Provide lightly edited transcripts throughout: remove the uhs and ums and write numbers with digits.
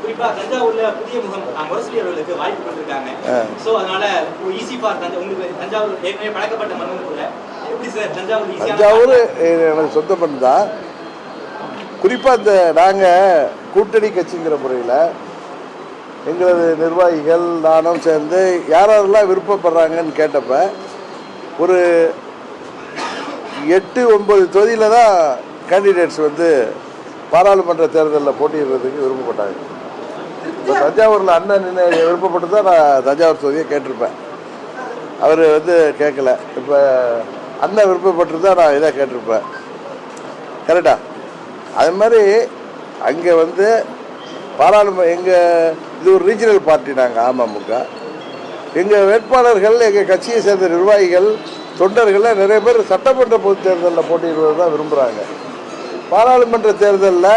குறிப்பா தஞ்சாவூர்ல புதிய முகம் முரசொலி அவர்களுக்கு வாய்ப்பு கொடுத்திருக்காங்க. சோ அதனால ஈஸி ஃபார் உங்களுக்கு தஞ்சாவூர் ஏற்கனவே பழக்கப்பட்ட மன்னன் கூட எப்படி சார் தஞ்சாவூர் எனக்கு சொந்த பண்ணு தான். குறிப்பாக இந்த நாங்கள் கூட்டணி கட்சிங்கிற முறையில் எங்களது நிர்வாகிகள் நானும் சேர்ந்து யாரெல்லாம் விருப்பப்படுறாங்கன்னு கேட்டப்ப ஒரு 8-9 தொகுதியில் தான் கேண்டிடேட்ஸ் வந்து பாராளுமன்ற தேர்தலில் போட்டியிடுறதுக்கு விருப்பப்பட்டாங்க. இப்போ தஞ்சாவூரில் அண்ணன் விருப்பப்பட்டு தான் நான் தஞ்சாவூர் தொகுதியை கேட்டிருப்பேன். அவர் வந்து கேட்கல. இப்போ அண்ணன் விருப்பப்பட்டு தான் நான் இதை கேட்டிருப்பேன். கரெக்டா? அது மாதிரி அங்கே வந்து இது ஒரு ரீஜனல் பார்ட்டி. நாங்கள் அமமுக எங்கள் வேட்பாளர்கள் எங்கள் கட்சியை சேர்ந்த நிர்வாகிகள் தொண்டர்கள் நிறைய பேர் சட்டமன்ற பொது தேர்தலில் போட்டியிடுவது தான் விரும்புகிறாங்க. பாராளுமன்ற தேர்தலில்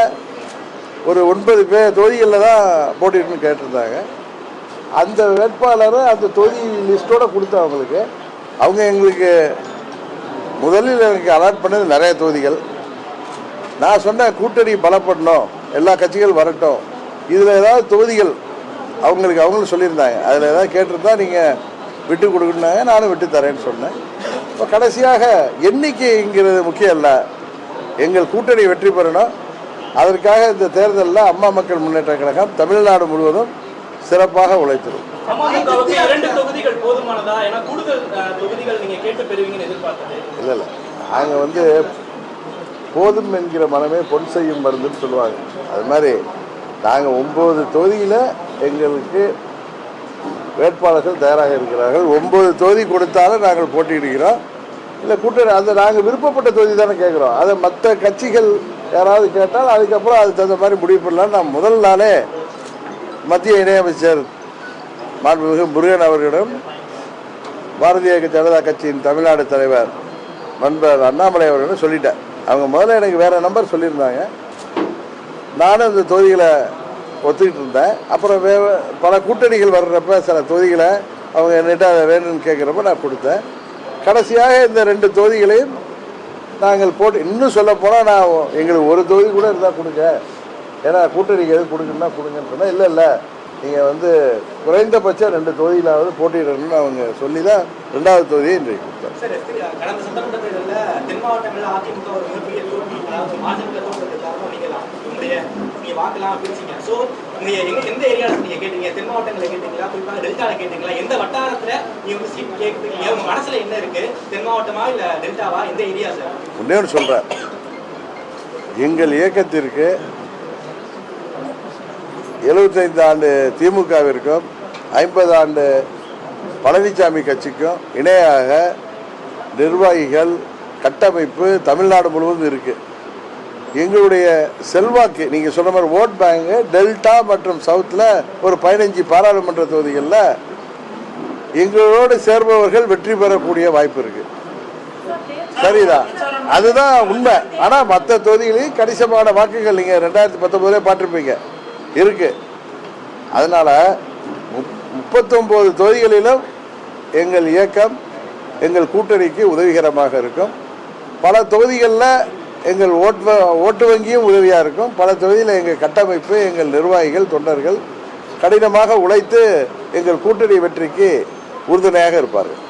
ஒரு 9 தொகுதிகளில் தான் போட்டியிடணும்னு கேட்டிருந்தாங்க. அந்த வேட்பாளரை அந்த தொகுதி லிஸ்ட்டோடு கொடுத்து அவங்க எங்களுக்கு முதலில் எனக்கு அலாட் பண்ணது நிறைய தொகுதிகள். நான் சொன்ன கூட்டணி பலப்படணும், எல்லா கட்சிகள் வரட்டும், இதில் ஏதாவது தொகுதிகள் அவங்களும் சொல்லியிருந்தாங்க, அதில் ஏதாவது கேட்டிருந்தா நீங்கள் விட்டு கொடுக்குனாங்க. நானும் விட்டு தரேன்னு சொன்னேன். இப்போ கடைசியாக எண்ணிக்கைங்கிறது முக்கியம் இல்லை, எங்கள் கூட்டணி வெற்றி பெறணும். அதற்காக இந்த தேர்தலில் அம்மா மக்கள் முன்னேற்ற கழகம் தமிழ்நாடு முழுவதும் சிறப்பாக உழைத்திடும். இல்லை இல்லை, நாங்கள் வந்து போதும் என்கிற மனமே பொன் செய்யும் மருந்துன்னு சொல்லுவாங்க. அது மாதிரி நாங்கள் 9 தொகுதியில் எங்களுக்கு வேட்பாளர்கள் தயாராக இருக்கிறார்கள். 9 தொகுதி கொடுத்தாலும் நாங்கள் போட்டியிடுகிறோம். இல்லை கூட்டணி அதை நாங்கள் விருப்பப்பட்ட தொகுதி தானே கேட்குறோம். அதை மற்ற கட்சிகள் யாராவது கேட்டால் அதுக்கப்புறம் அதுக்கு தகுந்த மாதிரி முடிவு பண்ணலாம். நான் முதல் நாளே மத்திய இணையமைச்சர் மாண்புமிகு முருகன் அவர்களிடம் பாரதிய ஜனதா கட்சியின் தமிழ்நாடு தலைவர் நண்பர் அண்ணாமலை அவர்களிடம் சொல்லிட்டேன். அவங்க முதல்ல எனக்கு வேறு நம்பர் சொல்லியிருந்தாங்க. நானும் இந்த தொகுதிகளை ஒத்துக்கிட்டு இருந்தேன். அப்புறம் பல கூட்டணிகள் வர்றப்ப சில தொகுதிகளை அவங்க என்னிட்ட அதை வேணும்னு கேட்குறப்ப நான் கொடுத்தேன். கடைசியாக இந்த 2 தொகுதிகளையும் நாங்கள் போட்டு, இன்னும் சொல்ல போனால் நான் எங்களுக்கு ஒரு தொகுதி கூட இருந்தால் கொடுங்க, ஏன்னா கூட்டணிக்கு எது கொடுக்குன்னா கொடுங்கன்னு சொன்னால், இல்லை நீங்கள் வந்து குறைந்தபட்சம் 2 தொகுதியிலாவது போட்டியிடணும்னு அவங்க சொல்லி தான் 2வது தொகுதியை இன்றைக்கு கொடுத்தாங்க. ஒன்று சொல்கிறேன், எங்கள் இயக்கத்திற்கு 75 ஆண்டு திமுகவிற்கும் 50 ஆண்டு பழனிசாமி கட்சிக்கும் இணையாக நிர்வாகிகள் கட்டமைப்பு தமிழ்நாடு முழுவதும் இருக்குது. எங்களுடைய செல்வாக்கு நீங்கள் சொன்ன மாதிரி ஓட் பேங்கு டெல்டா மற்றும் சவுத்தில் ஒரு 15 பாராளுமன்ற தொகுதிகளில் எங்களோடு சேர்பவர்கள் வெற்றி பெறக்கூடிய வாய்ப்பு இருக்குது. சரிதான், அதுதான் உண்மை. ஆனால் மற்ற தொகுதிகளையும் கணிசமான வாக்குகள் நீங்கள் 2019 பார்த்துருப்பீங்க இருக்கு. அதனால் 39 தொகுதிகளிலும் எங்கள் இயக்கம் எங்கள் கூட்டணிக்கு உதவிகரமாக இருக்கும். பல தொகுதிகளில் எங்கள் ஓட்டு வங்கியும் உதவியாக இருக்கும். பல தொகுதியில் எங்கள் கட்டமைப்பு, எங்கள் நிர்வாகிகள், தொண்டர்கள் கடினமாக உழைத்து எங்கள் கூட்டணி வெற்றிக்கு உறுதுணையாக இருப்பார்கள்.